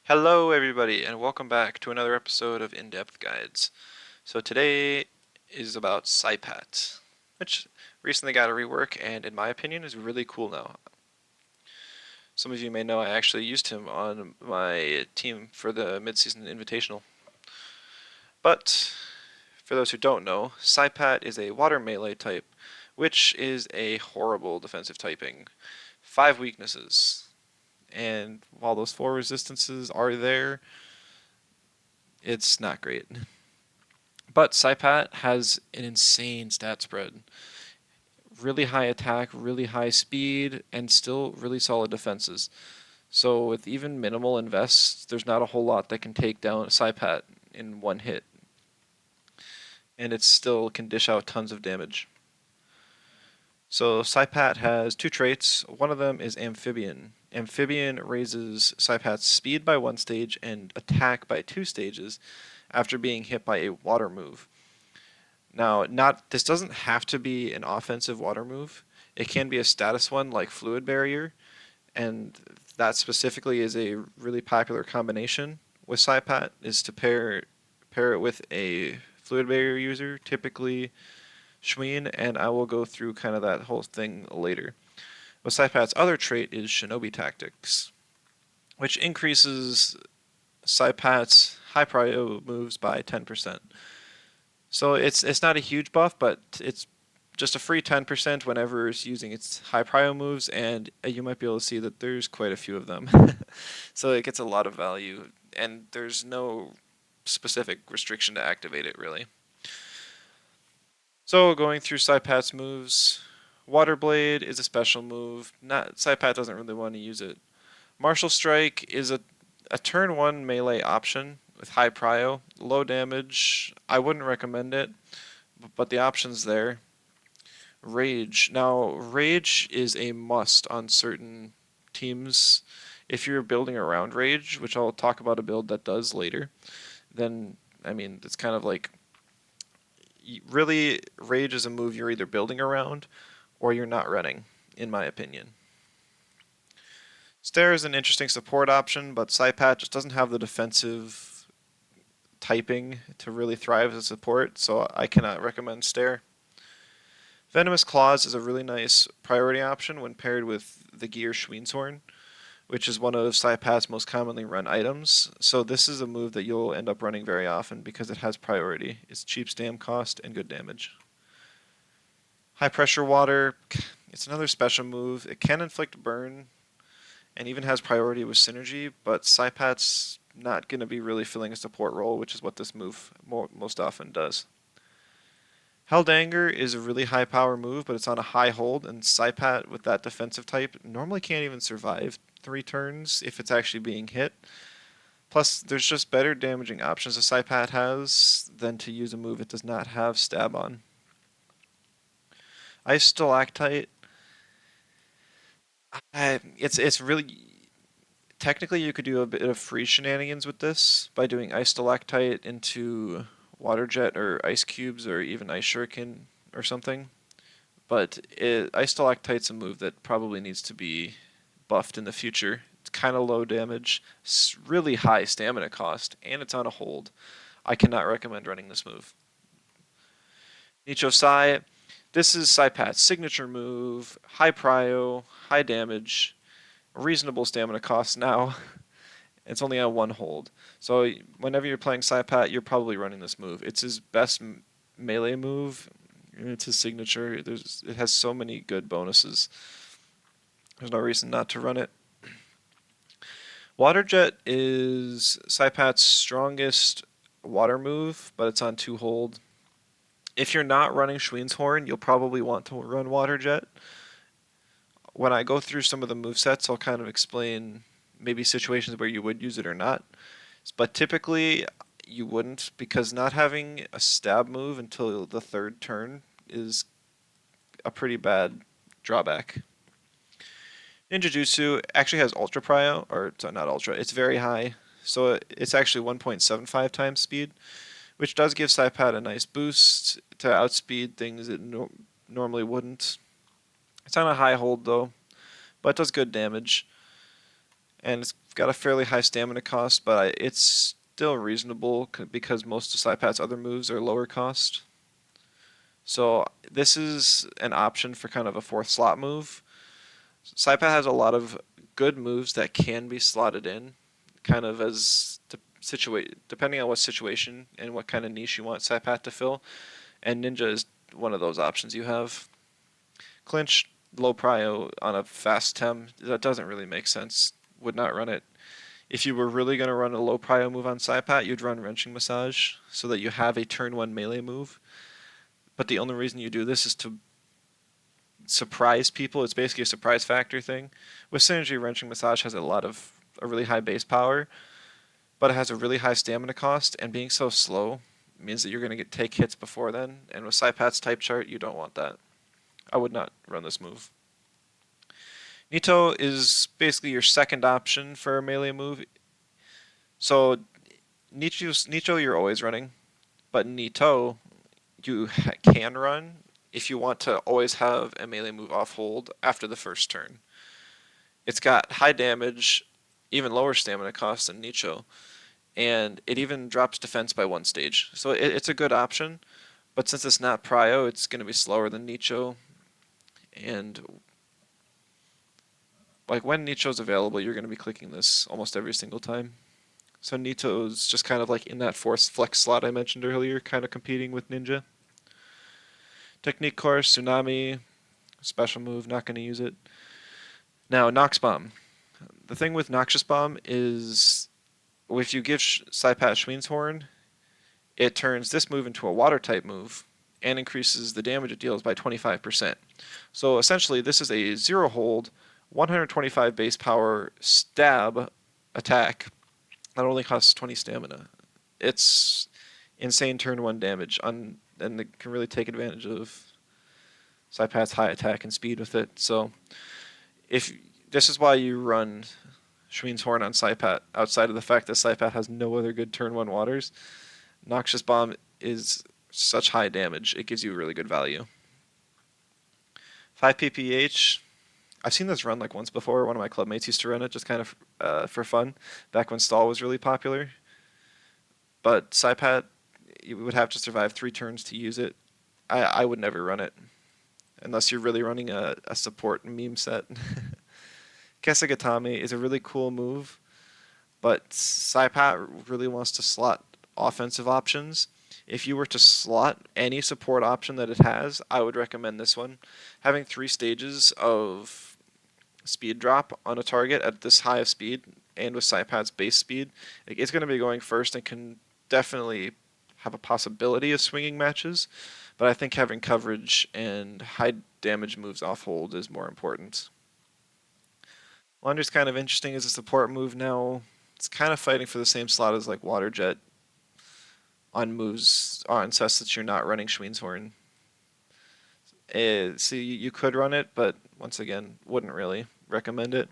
Hello, everybody, and welcome back to another episode of In-Depth Guides. So today is about Saipat, which recently got a rework and, in my opinion, is really cool now. Some of you may know I actually used him on my team for the Midseason Invitational. But for those who don't know, Saipat is a water melee type, which is a horrible defensive typing. 5 weaknesses, and while those 4 resistances are there, it's not great. But Saipat has an insane stat spread. Really high attack, really high speed, and still really solid defenses. So with even minimal invests, there's not a whole lot that can take down Saipat in one hit. And it still can dish out tons of damage. So Saipat has 2 traits. One of them is Amphibian. Amphibian raises Saipat's speed by 1 stage and attack by 2 stages after being hit by a water move. Now, this doesn't have to be an offensive water move. It can be a status one like Fluid Barrier, and that specifically is a really popular combination with Saipat is to pair it with a Fluid Barrier user, typically Shween, and I will go through kind of that whole thing later. But Saipat's other trait is Shinobi Tactics, which increases Saipat's high prio moves by 10%. So it's not a huge buff, but it's just a free 10% whenever it's using its high prio moves, and you might be able to see that there's quite a few of them. So it gets a lot of value, and there's no specific restriction to activate it, really. So going through Saipat's moves, Water Blade is a special move. Not Saipat doesn't really want to use it. Martial Strike is a turn 1 melee option with high prio, low damage. I wouldn't recommend it, but the option's there. Rage. Now, Rage is a must on certain teams. If you're building around Rage, which I'll talk about a build that does later, then, I mean, it's kind of like, really, Rage is a move you're either building around or you're not running, in my opinion. Stare is an interesting support option, but Saipat just doesn't have the defensive typing to really thrive as a support, so I cannot recommend Stare. Venomous Claws is a really nice priority option when paired with the Gear Schweenshorn, which is one of Saipat's most commonly run items. So this is a move that you'll end up running very often because it has priority. It's cheap stam cost and good damage. High Pressure Water, it's another special move. It can inflict burn and even has priority with synergy, but Saipat's not going to be really filling a support role, which is what this move most often does. Helldanger is a really high power move, but it's on a high hold, and Saipat with that defensive type normally can't even survive 3 turns if it's actually being hit. Plus, there's just better damaging options a Saipat has than to use a move it does not have stab on. Ice Stalactite, it's really technically you could do a bit of free shenanigans with this by doing Ice Stalactite into Water Jet or Ice Cubes or even Ice Shuriken or something. But Ice Stalactite's a move that probably needs to be buffed in the future. It's kind of low damage, really high stamina cost, and it's on a hold. I cannot recommend running this move. Nicho Sai, this is Saipat's signature move, high prio, high damage, reasonable stamina cost now. It's only on 1 hold. So whenever you're playing Saipat, you're probably running this move. It's his best melee move. It's his signature. It has so many good bonuses. There's no reason not to run it. Water Jet is Saipat's strongest water move, but it's on 2 hold. If you're not running Schweenshorn, you'll probably want to run Water Jet. When I go through some of the movesets, I'll kind of explain maybe situations where you would use it or not. But typically, you wouldn't, because not having a stab move until the 3rd turn is a pretty bad drawback. Ninjutsu actually has ultra prio, or it's not ultra, it's very high. So it's actually 1.75 times speed, which does give Saipat a nice boost to outspeed things it normally wouldn't. It's on a high hold though, but it does good damage. And it's got a fairly high stamina cost, but it's still reasonable because most of Saipat's other moves are lower cost. So this is an option for kind of a fourth slot move. Saipat has a lot of good moves that can be slotted in, kind of as depending on what situation and what kind of niche you want Saipat to fill. And Ninja is one of those options you have. Clinch, low prio on a fast Tem, that doesn't really make sense. Would not run it. If you were really going to run a low prio move on Saipat, you'd run Wrenching Massage so that you have a turn 1 melee move. But the only reason you do this is to surprise people. It's basically a surprise factor thing. With Synergy, Wrenching Massage has a really high base power, but it has a really high stamina cost, and being so slow means that you're going to take hits before then, and with Saipat's type chart, you don't want that. I would not run this move. Nito is basically your second option for a melee move. So Nicho you're always running, but Nito you can run if you want to always have a melee move off hold after the first turn. It's got high damage, even lower stamina cost than Nicho, and it even drops defense by 1 stage. So it's a good option, but since it's not prio, it's going to be slower than Nicho, and like when Nicho's available, you're going to be clicking this almost every single time. So Nito's just kind of like in that fourth flex slot I mentioned earlier, kind of competing with Ninja. Technique course, Tsunami, special move, not going to use it. Now, Nox Bomb. The thing with Noxious Bomb is if you give Saipat Schween's Horn, it turns this move into a water type move and increases the damage it deals by 25%. So essentially, this is a 0 hold, 125 base power stab attack that only costs 20 stamina. It's insane turn 1 damage, and it can really take advantage of Saipat's high attack and speed with it. So if this is why you run Schween's Horn on Saipat, outside of the fact that Saipat has no other good turn 1 waters, Noxious Bomb is such high damage, it gives you really good value. 5 pph, I've seen this run like once before. One of my clubmates used to run it just kind of for fun, back when stall was really popular. But Saipat, you would have to survive 3 turns to use it. I would never run it, unless you're really running a support meme set. Kesagatame is a really cool move, but Saipat really wants to slot offensive options. If you were to slot any support option that it has, I would recommend this one. Having 3 stages of speed drop on a target at this high of speed, and with Saipat's base speed, it's going to be going first and can definitely have a possibility of swinging matches, but I think having coverage and high damage moves off hold is more important. Laundry's kind of interesting as a support move now. It's kind of fighting for the same slot as like Water Jet on moves on sets that you're not running Schween's Horn. So you could run it, but once again, wouldn't really recommend it.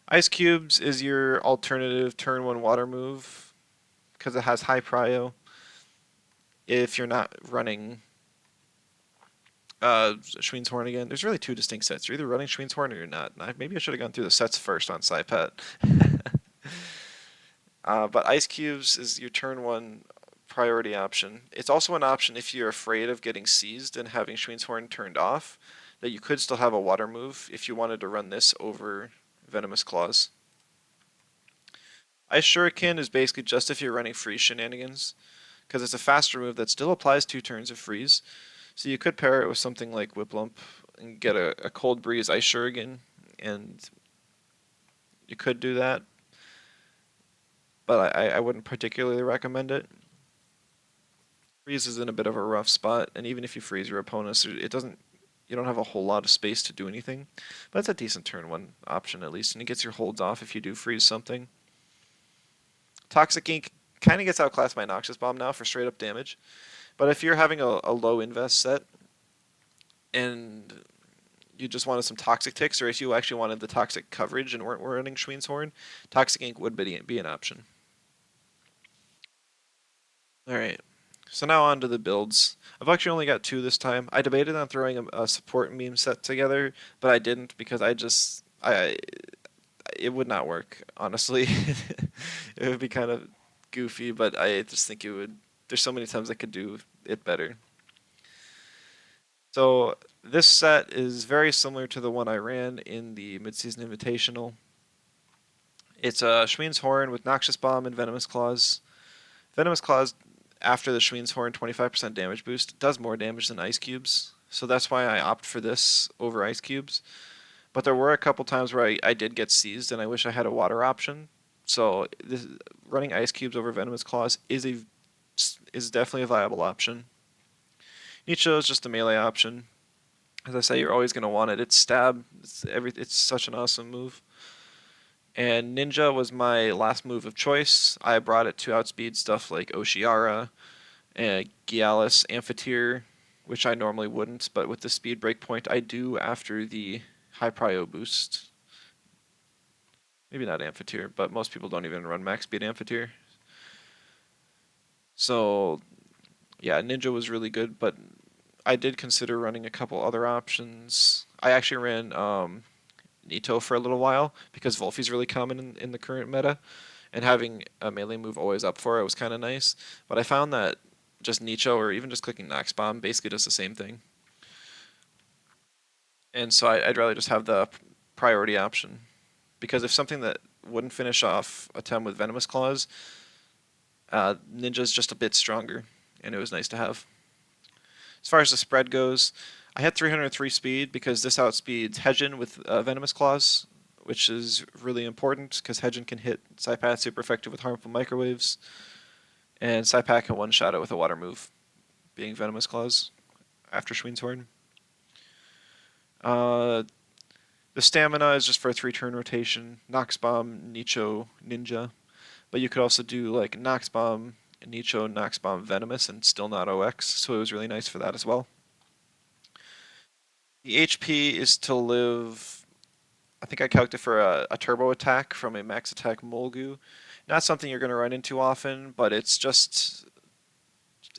Ice Cubes is your alternative turn 1 water move because it has high prio. If you're not running Schween's Horn again, there's really 2 distinct sets. You're either running Schween's Horn or you're not. Maybe I should have gone through the sets first on Saipat. But Ice Cubes is your turn 1 priority option. It's also an option if you're afraid of getting seized and having Schween's Horn turned off, that you could still have a water move if you wanted to run this over Venomous Claws. Ice Shuriken is basically just if you're running freeze shenanigans, because it's a faster move that still applies 2 turns of freeze. So you could pair it with something like Whiplump and get a Cold Breeze Ice Shuriken, and you could do that, but I wouldn't particularly recommend it. Freeze is in a bit of a rough spot, and even if you freeze your opponents, you don't have a whole lot of space to do anything. But it's a decent turn 1 option at least, and it gets your holds off if you do freeze something. Toxic Ink kind of gets outclassed by Noxious Bomb now for straight up damage, but if you're having a low invest set and you just wanted some toxic ticks, or if you actually wanted the toxic coverage and weren't running Schween's Horn, Toxic Ink would be an option. Alright, so now on to the builds. I've actually only got 2 this time. I debated on throwing a support meme set together, but I didn't because it would not work, honestly. It would be kind of goofy, but I just think it would. There's so many times I could do it better. So this set is very similar to the one I ran in the Midseason Invitational. It's a Schween's Horn with Noxious Bomb and Venomous Claws. Venomous Claws, after the Schween's Horn 25% damage boost, does more damage than Ice Cubes. So that's why I opt for this over Ice Cubes. But there were a couple times where I did get seized, and I wish I had a water option. So running Ice Cubes over Venomous Claws is definitely a viable option. Nicho is just a melee option. As I say, you're always going to want it. It's stab. It's such an awesome move. And Ninja was my last move of choice. I brought it to outspeed stuff like Oshiara, and Gialis, Amphitheater, which I normally wouldn't, but with the speed breakpoint I do after the high prio boost. Maybe not Amphitheater, but most people don't even run max speed Amphitheater. So yeah, Ninja was really good, but I did consider running a couple other options. I actually ran Nito for a little while because Volfi's really common in the current meta, and having a melee move always up for it was kind of nice. But I found that just Nicho or even just clicking Nox Bomb basically does the same thing. And so I'd rather just have the priority option. Because if something that wouldn't finish off a Tem with Venomous Claws, Ninja's just a bit stronger, and it was nice to have. As far as the spread goes, I had 303 speed because this outspeeds Hedgen with Venomous Claws, which is really important because Hedgen can hit Saipat super effective with harmful microwaves, and Saipat can one-shot it with a water move, being Venomous Claws after Schween's Horn. Uh, the stamina is just for a 3-turn rotation. Nox Bomb, Nicho, Ninja. But you could also do like Nox Bomb, Nicho, Nox Bomb, Venomous, and still not OX, so it was really nice for that as well. The HP is to live. I think I calculated for a turbo attack from a max attack Molgu. Not something you're going to run into often, but it's just.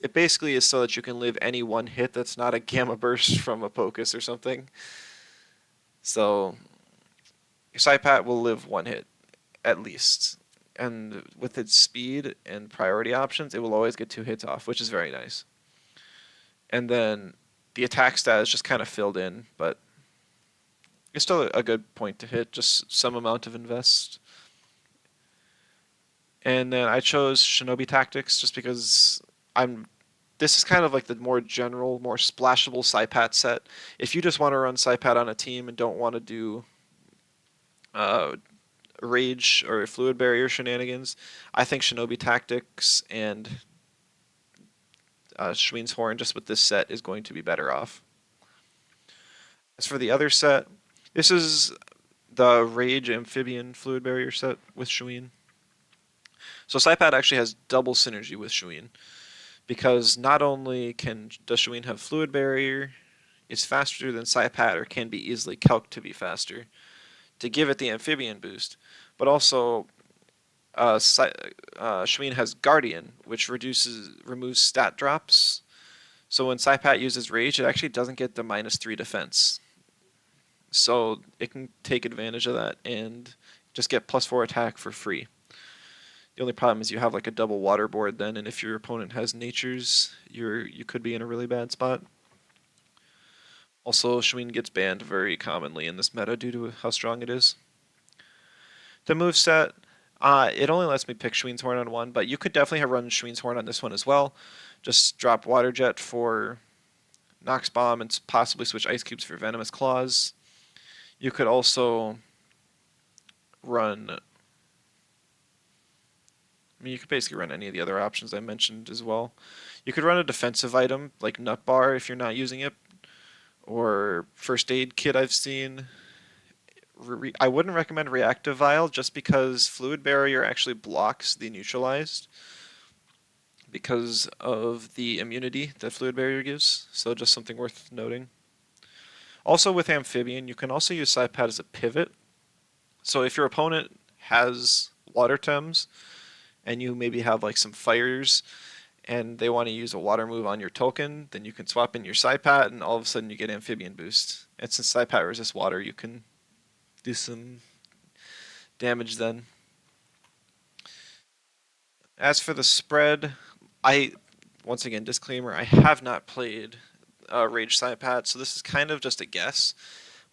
It basically is so that you can live any one hit that's not a Gamma Burst from a Pocus or something. So, Saipat will live one hit, at least. And with its speed and priority options, it will always get 2 hits off, which is very nice. And then the attack stat is just kind of filled in, but it's still a good point to hit, just some amount of invest. And then I chose Shinobi Tactics just because I'm. This is kind of like the more general, more splashable Saipat set. If you just want to run Saipat on a team and don't want to do uh, Rage or Fluid Barrier shenanigans, I think Shinobi Tactics and Schween's Horn just with this set is going to be better off. As for the other set, this is the Rage Amphibian Fluid Barrier set with Schween. So Saipat actually has double synergy with Schween, because not only does Schween have Fluid Barrier, it's faster than Saipat or can be easily calced to be faster, to give it the Amphibian boost, but also Schween has Guardian, which removes stat drops. So when Saipat uses Rage, it actually doesn't get the -3 defense. So it can take advantage of that and just get +4 attack for free. The only problem is you have like a double water board then, and if your opponent has natures, you could be in a really bad spot. Also, Schween gets banned very commonly in this meta due to how strong it is. The moveset, it only lets me pick Schween's Horn on one, but you could definitely have run Schween's Horn on this one as well. Just drop Water Jet for Nox Bomb and possibly switch Ice Cubes for Venomous Claws. You could also run. I mean, you could basically run any of the other options I mentioned as well. You could run a defensive item like Nut Bar if you're not using it, or First Aid Kit I've seen. I wouldn't recommend Reactive Vial just because Fluid Barrier actually blocks the neutralized because of the immunity that Fluid Barrier gives, so just something worth noting. Also with Amphibian, you can also use Saipat as a pivot. So if your opponent has Water Tems, and you maybe have like some fires, and they want to use a water move on your token, then you can swap in your Saipat, and all of a sudden you get Amphibian boost. And since Saipat resists water, you can do some damage then. As for the spread, I once again disclaimer, I have not played Rage Saipat, so this is kind of just a guess.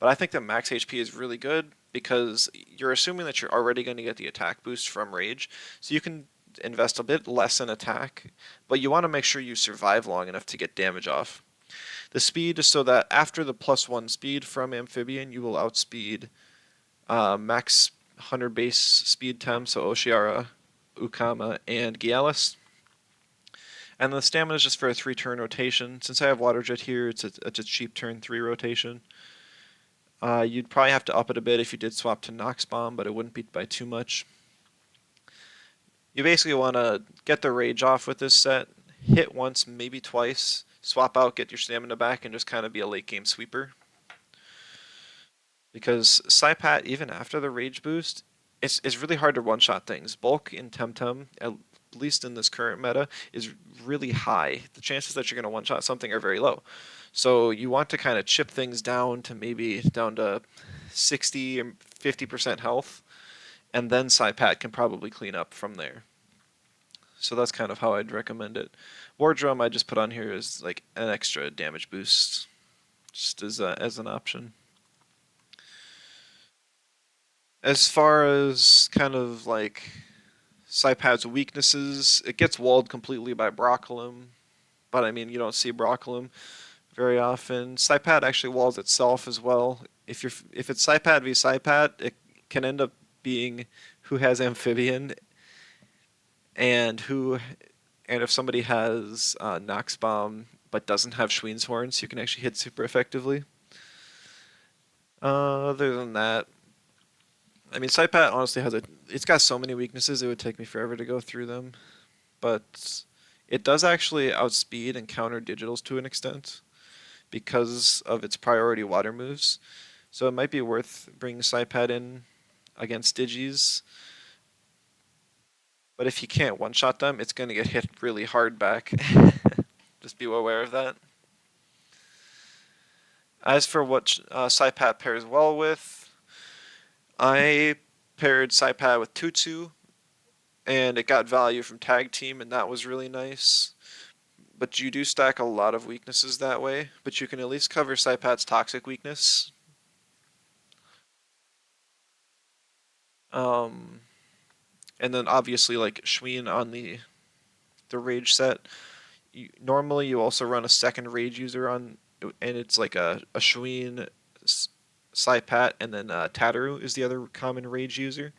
But I think that max HP is really good because you're assuming that you're already going to get the attack boost from Rage, so you can invest a bit less in attack, but you want to make sure you survive long enough to get damage off. The speed is so that after the +1 speed from Amphibian, you will outspeed max Hunter base speed Tem, so Oshiara, Ukama, and Gialis. And the stamina is just for a 3-turn rotation. Since I have Water Jet here, it's a cheap turn 3 rotation. You'd probably have to up it a bit if you did swap to Nox Bomb, but it wouldn't be by too much. You basically want to get the rage off with this set, hit once, maybe twice, swap out, get your stamina back, and just kind of be a late game sweeper. Because Saipat, even after the rage boost, it's really hard to one-shot things. Bulk in Temtem, at least in this current meta, is really high. The chances that you're going to one-shot something are very low. So you want to kind of chip things down to maybe down to 60 or 50% health, and then Saipat can probably clean up from there. So that's kind of how I'd recommend it. War Drum I just put on here as like an extra damage boost, just as an option. As far as kind of like Saipat's weaknesses, it gets walled completely by Broccolum, but I mean you don't see Broccolum very often. Saipat actually walls itself as well. If it's Saipat v Saipat, it can end up being who has Amphibian and who, and if somebody has Nox Bomb but doesn't have Schween's Horns, you can actually hit super effectively. Other than that, I mean, Saipat honestly it's got so many weaknesses, it would take me forever to go through them. But it does actually outspeed and counter digitals to an extent because of its priority water moves. So it might be worth bringing Saipat in against Digis. But if you can't one-shot them, it's going to get hit really hard back. Just be aware of that. As for what Saipat pairs well with, I paired Saipat with Tutsu, and it got value from Tag Team, and that was really nice. But you do stack a lot of weaknesses that way, but you can at least cover Saipat's toxic weakness. Um, and then obviously like Schween on the rage set. Normally you also run a second rage user on, and it's like a Schween, Saipat, and then Tataru is the other common rage user.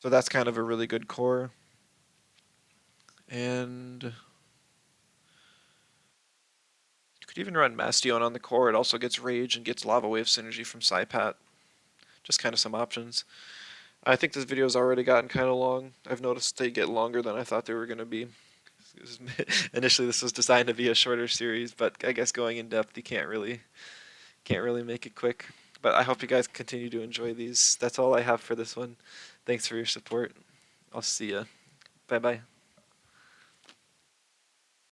So that's kind of a really good core. And you could even run Mastion on the core. It also gets rage and gets lava wave synergy from Saipat. Just kind of some options. I think this video's already gotten kind of long. I've noticed they get longer than I thought they were going to be. Initially, this was designed to be a shorter series, but I guess going in depth, you can't really make it quick. But I hope you guys continue to enjoy these. That's all I have for this one. Thanks for your support. I'll see ya. Bye bye.